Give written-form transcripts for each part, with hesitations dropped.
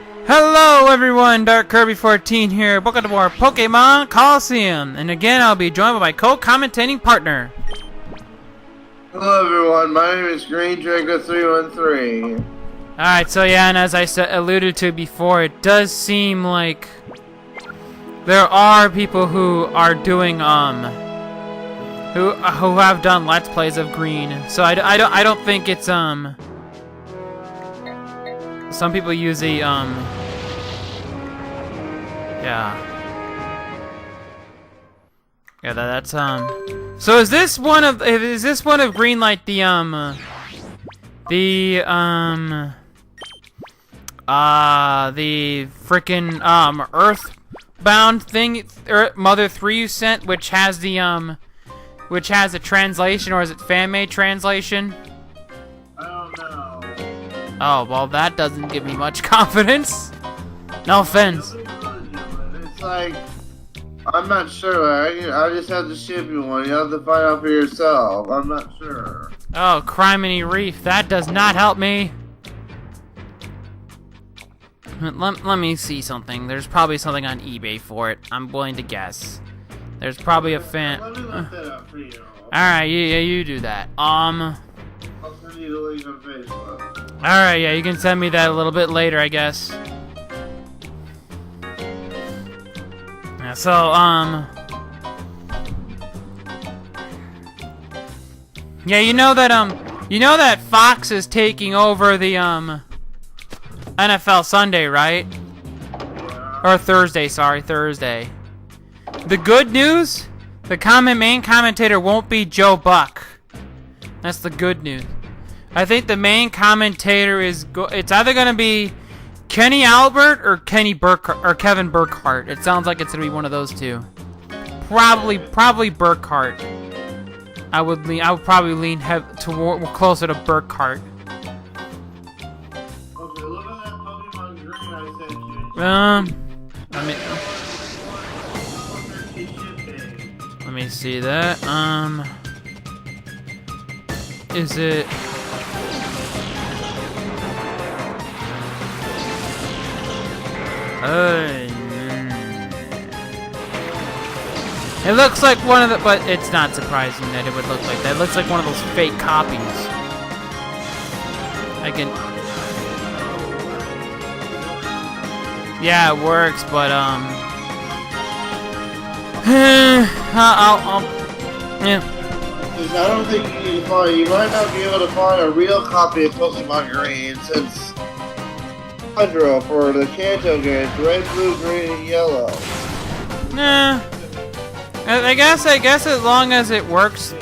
Hello everyone, Dark Kirby 14 here, welcome to more Pokemon Colosseum, and again I'll be joined by my co-commentating partner. Hello everyone, my name is Green Draco 313. Alright, so yeah, and as I alluded to before, it does seem like there are people who are doing, who have done Let's Plays of Green, so I don't think it's, some people use a, yeah, that's, so is this one of Greenlight the frickin', Earthbound thing, Mother 3 you sent, which has the, which has a translation, or is it fan-made translation? I don't know. Oh, well, that doesn't give me much confidence. No offense. It's like, I'm not sure. I just have to ship you one. You have to find out for yourself. I'm not sure. Oh, Criminy Reef. That does not help me. Let me see something. There's probably something on eBay for it. I'm willing to guess. There's probably a fan. Let me look that up for you. Alright, yeah, you do that. I'll send you the link on Facebook. Alright, yeah, you can send me that a little bit later, I guess. Yeah, so, yeah, you know that Fox is taking over the, NFL Sunday, right? Or Thursday, sorry, Thursday. The good news? The main commentator won't be Joe Buck. That's the good news. I think the main commentator is it's either gonna be Kenny Albert or Kevin Burkhardt. It sounds like it's gonna be one of those two. Probably Burkhardt. I would probably lean closer to Burkhardt. Okay, look at that Pokemon Green I sent you. Let me see that. Is it? It looks like one of the, but it's not surprising that it would look like that. It looks like one of those fake copies. Yeah, it works, but yeah. I don't think you can find. You might not be able to find a real copy of Pokemon Green since Hydro for the Kanto games, red, blue, green, and yellow. Nah. I guess as long as it works.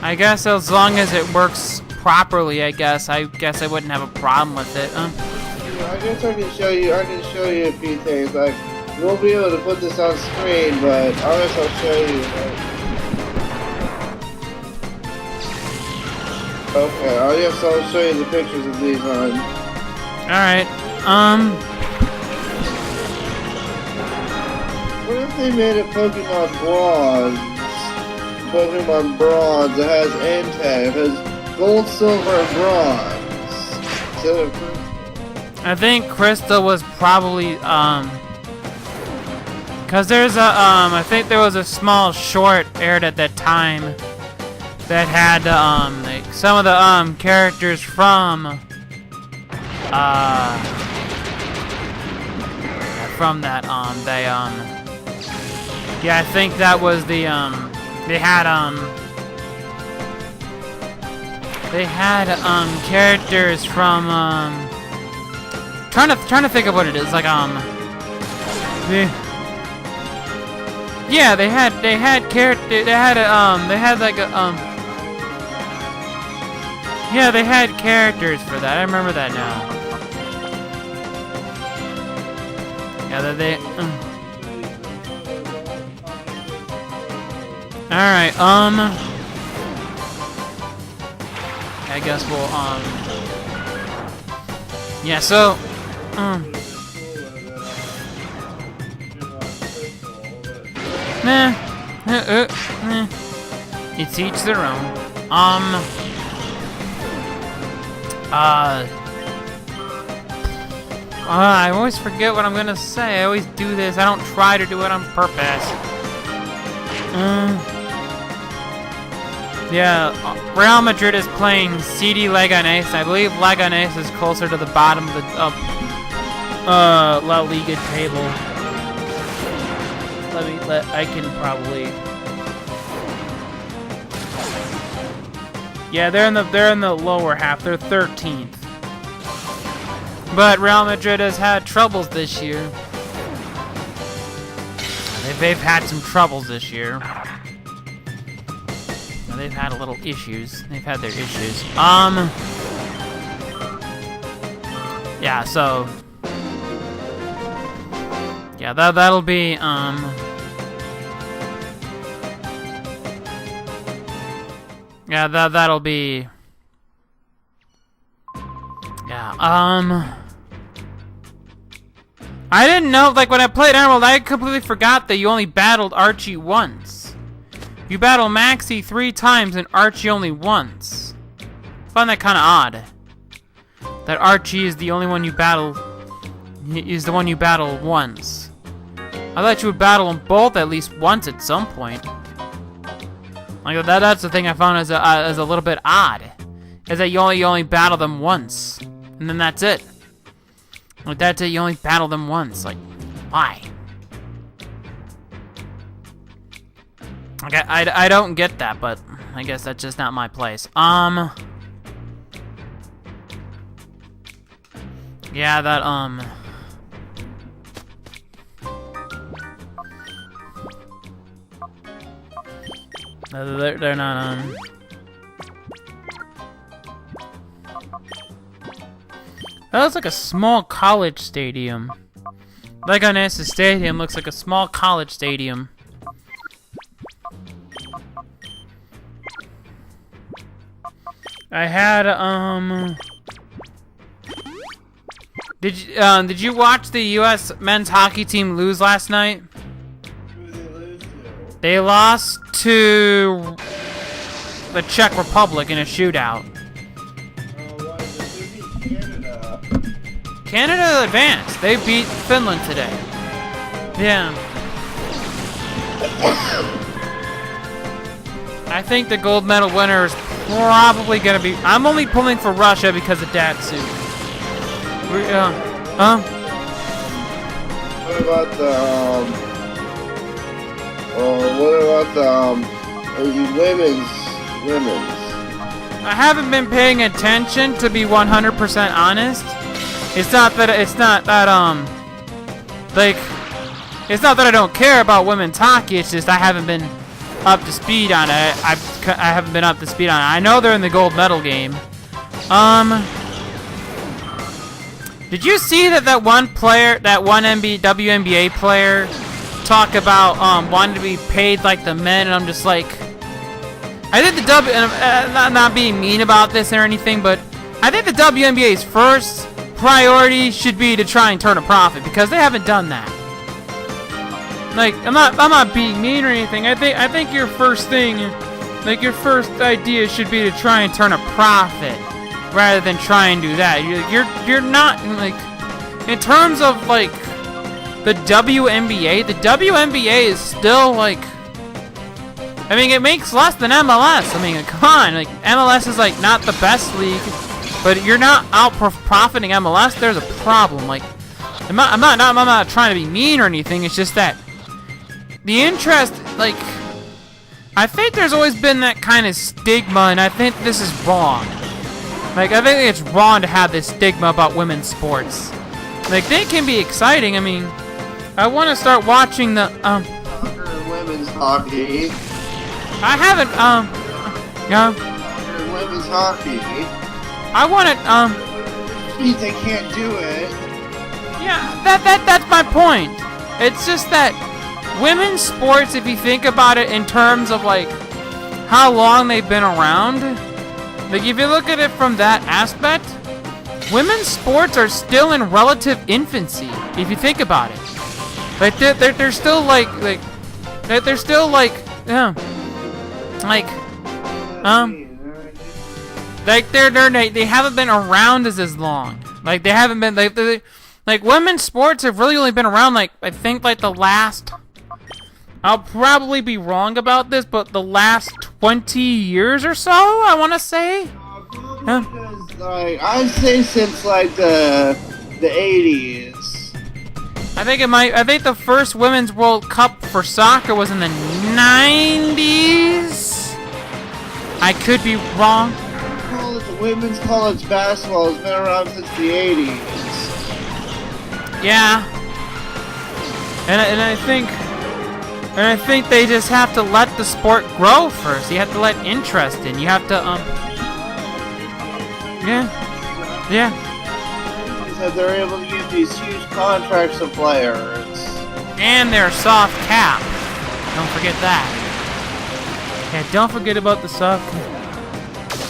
I guess as long as it works properly, I guess I wouldn't have a problem with it. I guess I can show you. I can show you a few things. Like, you won't be able to put this on screen, but I'll show you. Okay, I'll show you the pictures of these on. Alright, What if they made a Pokemon Bronze that has Entei, it has Gold, Silver, and Bronze instead of Crystal? I think Crystal was probably, cause there's a, I think there was a small short aired at that time that had, like, some of the, characters from that, yeah, I think that was the, they had, characters from, trying to think of what it is, like, yeah, they had character, they had yeah, they had characters for that. I remember that now. Yeah, Alright, I guess we'll, yeah, so, it's each their own. I always forget what I'm gonna say. I always do this. I don't try to do it on purpose. Yeah, Real Madrid is playing CD Leganés. I believe Leganés is closer to the bottom of the La Liga table. I can probably. Yeah, they're in the lower half. They're 13th. But Real Madrid has had troubles this year. They've had some troubles this year. They've had a little issues. They've had their issues. Yeah, so yeah, that'll be yeah, that'll be yeah, I didn't know, like, when I played Emerald, I completely forgot that you only battled Archie once. You battle Maxie 3 times and Archie only once. I find that kind of odd. That Archie is the only one you battle, is the one you battle once. I thought you would battle them both at least once at some point. Like, that's the thing I found as a little bit odd. Is that you only battle them once. And then that's it. Like, that's it, you only battle them once. Like, why? Like, I don't get that, but I guess that's just not my place. Yeah, that, they're not, that looks like a small college stadium. Leganés Stadium looks like a small college stadium. I had, did you watch the U.S. men's hockey team lose last night? Who did they lose to? They lost to the Czech Republic in a shootout. Canada advanced. They beat Finland today. Yeah. I think the gold medal winner is probably gonna be. I'm only pulling for Russia because of Datsu. What about the women's? I haven't been paying attention, to be 100% honest. It's not that I don't care about women's hockey. It's just I haven't been up to speed on it. I haven't been up to speed on it. I know they're in the gold medal game. Did you see that one player, that one WNBA player, talk about wanting to be paid like the men? And I'm just like, I think the and I'm not being mean about this or anything, but I think the WNBA's first priority should be to try and turn a profit, because they haven't done that. Like, I'm not being mean or anything. I think your first thing, like, your first idea should be to try and turn a profit rather than try and do that. You're not, like, in terms of, like, the WNBA is still, like, I mean, it makes less than MLS. I mean, come on, like, MLS is, like, not the best league. But you're not out profiting MLS. There's a problem. Like, I'm not trying to be mean or anything. It's just that the interest, like, I think there's always been that kind of stigma, and I think this is wrong. Like, I think it's wrong to have this stigma about women's sports. Like, they can be exciting. I mean, I want to start watching the women's hockey. I haven't Women's hockey. I want it, They can't do it. Yeah, that's my point. It's just that women's sports, if you think about it in terms of, like, how long they've been around, like, if you look at it from that aspect, women's sports are still in relative infancy, if you think about it. Like, they're still, like, they're still, like, like, they haven't been around as long. Like, they haven't been, like women's sports have really only been around like I think like the last. I'll probably be wrong about this, but the last 20 years or so, I want to say. Because, like, I'd say since like the 80s. I think it might. I think the first Women's World Cup for soccer was in the 90s. I could be wrong. Women's college basketball has been around since the 80s. Yeah. And I think they just have to let the sport grow first. You have to let interest in. You have to Yeah. Because they're able to give these huge contracts to players. And their soft cap. Don't forget that. Yeah, don't forget about the soft cap.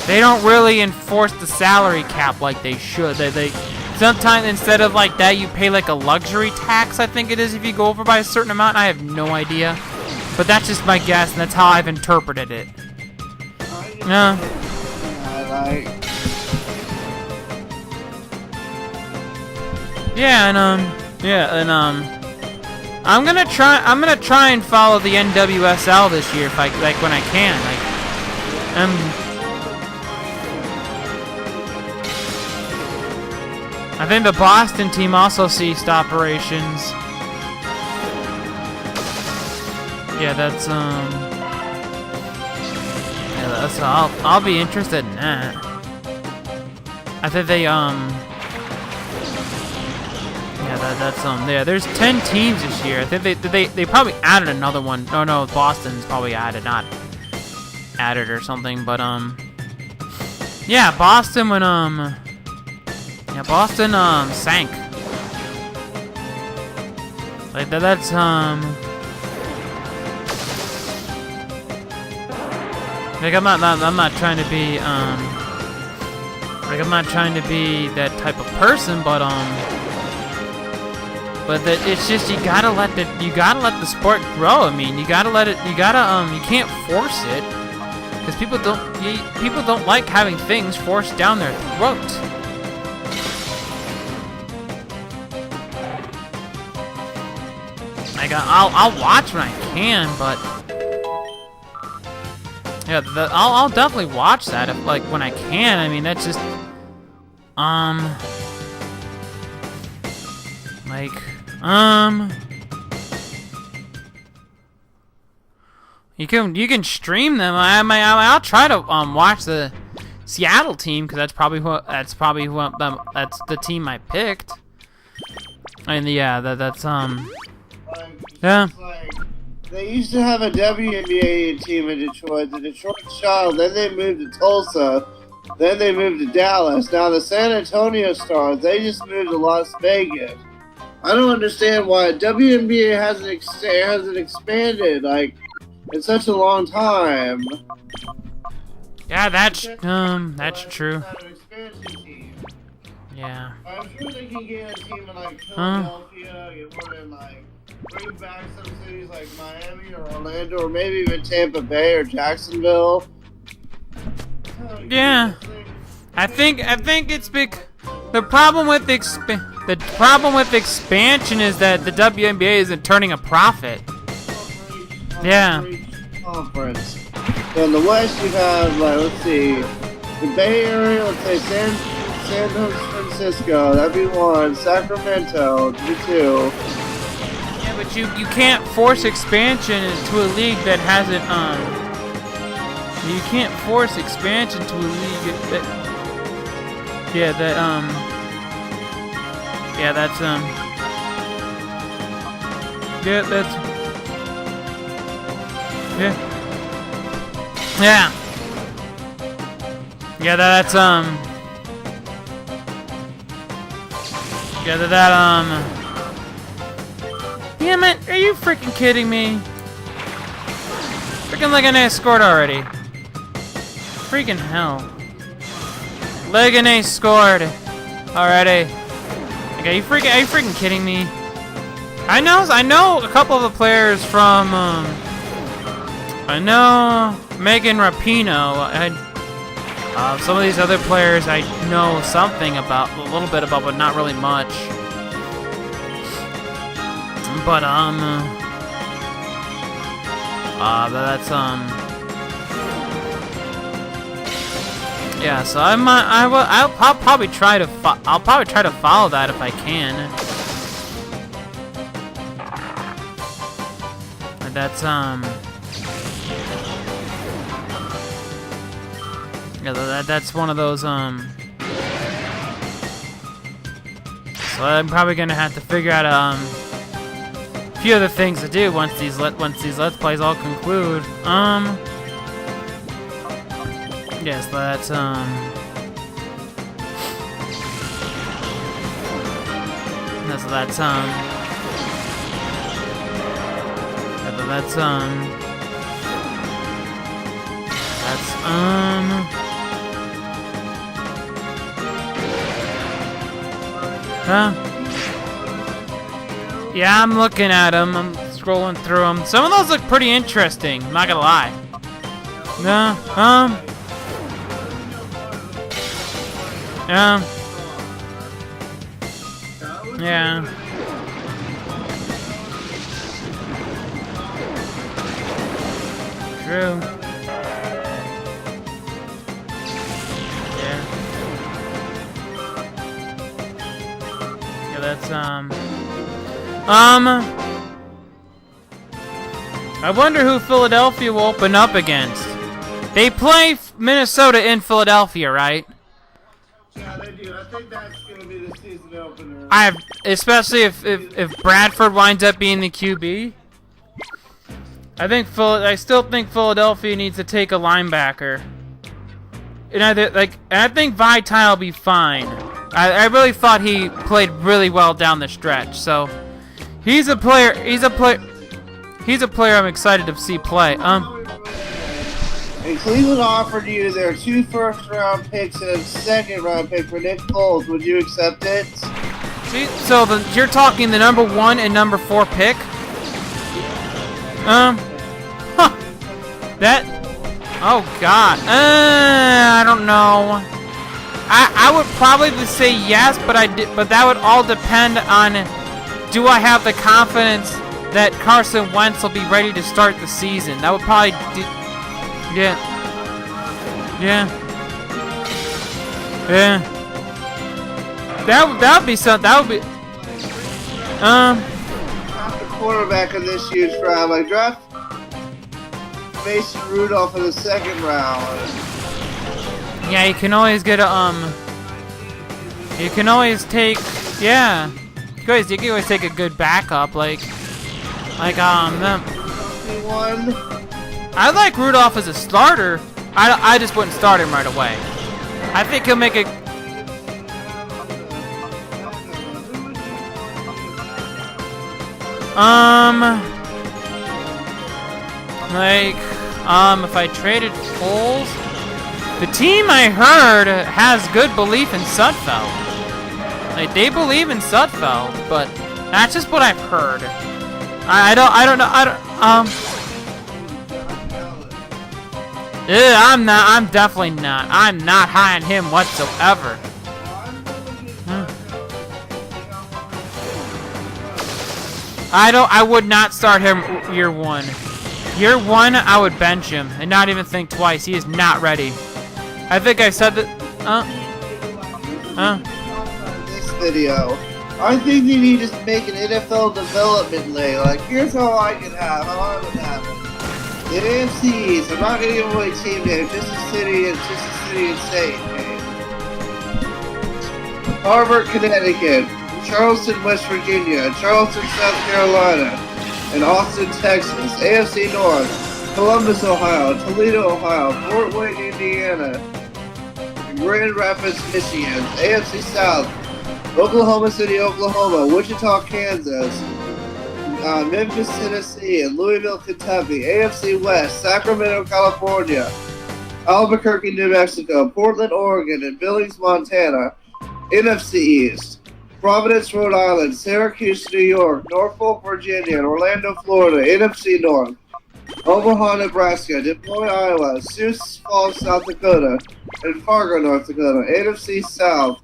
They don't really enforce the salary cap like they should. They sometimes instead of like that you pay like a luxury tax, I think it is, if you go over by a certain amount. I have no idea. But that's just my guess, and that's how I've interpreted it. Yeah. I'm gonna try and follow the NWSL this year if I like when I can. I think the Boston team also ceased operations. I'll be interested in that. I think they there's 10 teams this year. I think they probably added another one. No, Boston's probably added, not added or something, but yeah, Boston when Boston sank. Like that's like I'm not trying to be like I'm not trying to be that type of person, but that it's just you gotta let the sport grow. I mean, you can't force it, because people don't like having things forced down their throat. Like I'll watch when I can, but yeah, I'll definitely watch that if like when I can. I mean, that's just you can stream them. I'll try to watch the Seattle team, because that's probably that's the team I picked. And yeah, that's yeah. They used to have a WNBA team in Detroit, the Detroit Child, then they moved to Tulsa, then they moved to Dallas. Now the San Antonio Stars, they just moved to Las Vegas. I don't understand why WNBA hasn't expanded like in such a long time. Yeah, that's true. Yeah. I'm sure they can get a team in like Philadelphia, get one in like bring back some cities like Miami or Orlando or maybe even Tampa Bay or Jacksonville. Yeah. I think it's big. The problem with expansion is that the WNBA isn't turning a profit. Yeah. Conference. So in the West you have let's see, the Bay Area, let's say San Francisco, that'd be one. Sacramento, that'd be two. Yeah, but you can't force expansion into a league that hasn't you can't force expansion to a league that that's damn it, are you freaking kidding me? Freaking Legané scored already. Freaking hell. Legané scored already. Like, are you freaking kidding me? I know a couple of the players from I know Megan Rapinoe. Some of these other players I know something about, a little bit about, but not really much. But that's yeah. So I'll probably try to follow that if I can. And that's yeah, that's one of those So I'm probably gonna have to figure out a few other things to do once these let's plays all conclude. Yes, that's yeah, I'm looking at them. I'm scrolling through them. Some of those look pretty interesting. I'm not gonna lie. Yeah. True. Yeah. Yeah, that's I wonder who Philadelphia will open up against. They play Minnesota in Philadelphia, right? Yeah, they do. I think that's going to be the season opener. Especially if Bradford winds up being the QB. I still think Philadelphia needs to take a linebacker. And I think Vitae will be fine. I really thought he played really well down the stretch. So he's a player I'm excited to see play. And Cleveland offered you their 2 first-round picks and a second-round pick for Nick Foles. Would you accept it? See, so you're talking the number 1 and number 4 pick? That. Oh God. I don't know. I would probably say yes, but that would all depend on, do I have the confidence that Carson Wentz will be ready to start the season? That would probably yeah. That would be something. That would be. The quarterback in this year's round, like draft Mason Rudolph in the second round. Yeah, you can always get a You can always take. Yeah. You can always take a good backup, like them. One. I like Rudolph as a starter. I just wouldn't start him right away. I think he'll make a. If I traded Foles, the team I heard has good belief in Sudfeld. Like, they believe in Sudfeld, but that's just what I've heard. I don't know. I'm definitely not. I'm not high on him whatsoever. I would not start him year 1. Year 1, I would bench him and not even think twice. He is not ready. I think I said that. This video. I think they need to make an NFL development league. Like, here's how I would have it. The AFC East. I'm not gonna give away team names. Just a city and state. Okay? Harvard, Connecticut. Charleston, West Virginia. Charleston, South Carolina. And Austin, Texas. AFC North. Columbus, Ohio. Toledo, Ohio. Fort Wayne, Indiana. Grand Rapids, Michigan. AFC South. Oklahoma City, Oklahoma. Wichita, Kansas. Memphis, Tennessee, and Louisville, Kentucky. AFC West, Sacramento, California, Albuquerque, New Mexico, Portland, Oregon, and Billings, Montana. NFC East, Providence, Rhode Island, Syracuse, New York, Norfolk, Virginia, and Orlando, Florida. NFC North, Omaha, Nebraska, Des Moines, Iowa, Sioux Falls, South Dakota, and Fargo, North Dakota. NFC South,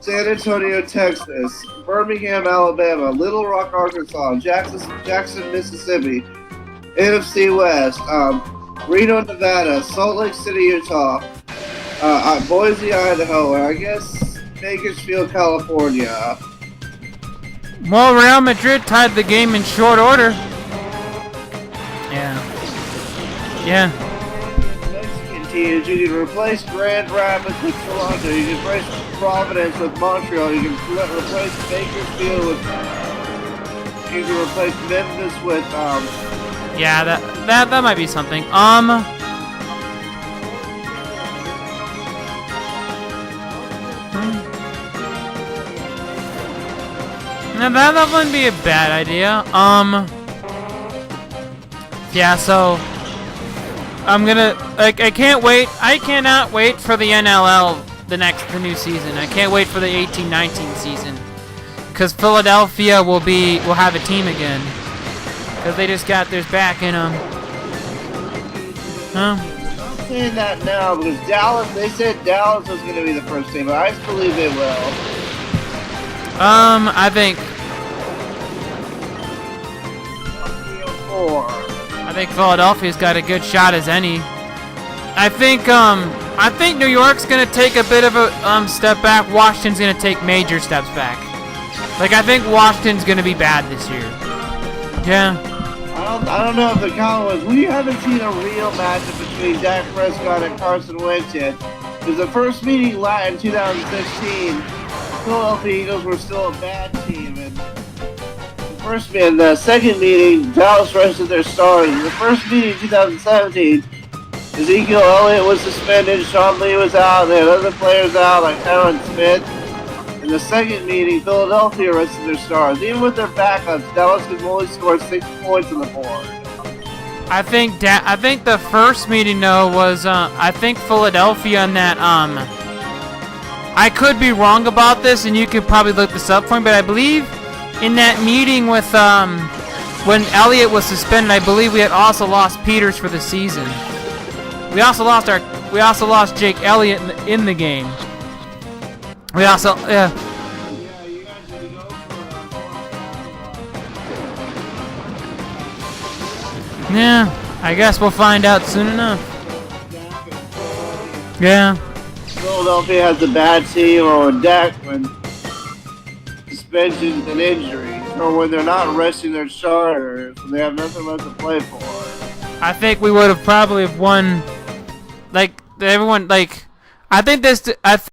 San Antonio, Texas, Birmingham, Alabama, Little Rock, Arkansas, Jackson, Mississippi, NFC West, Reno, Nevada, Salt Lake City, Utah, Boise, Idaho, and I guess Bakersfield, California. Well, Real Madrid tied the game in short order. Yeah. Mexican teams, you can replace Grand Rapids with Toronto, you can replace Providence with Montreal, you can replace Bakersfield with, you can replace Memphis with, Yeah, that might be something. Now that wouldn't be a bad idea. Yeah, so I'm gonna I cannot wait for the NLL, the new season. I can't wait for the 18-19 season, because Philadelphia will have a team again, because they just got theirs back in them. I'm saying that now because they said Dallas was going to be the first team, but I believe they will. I think Philadelphia's got a good shot as any. I think New York's gonna take a bit of a step back. Washington's gonna take major steps back. Like, I think Washington's gonna be bad this year. Yeah. I don't know if the comment was, we haven't seen a real matchup between Dak Prescott and Carson Wentz yet. Because the first meeting in 2016, Philadelphia Eagles were still a bad team, and the second meeting, Dallas rested their stars. In the first meeting in 2017, Ezekiel Elliott was suspended, Sean Lee was out, and they had other players out like Tyron Smith. In the second meeting, Philadelphia rested their stars. Even with their backups, Dallas could only score 6 points on the board. I think the first meeting though was I think Philadelphia in that I could be wrong about this, and you could probably look this up for me, but I believe in that meeting with when Elliott was suspended, I believe we had also lost Peters for the season. We also lost Jake Elliott in the game. We also yeah, I guess we'll find out soon enough. Yeah. Philadelphia has a bad team, or when suspensions and injuries, or when they're not resting their starters, and they have nothing left to play for. I think we would have probably won. Like everyone, like I think this.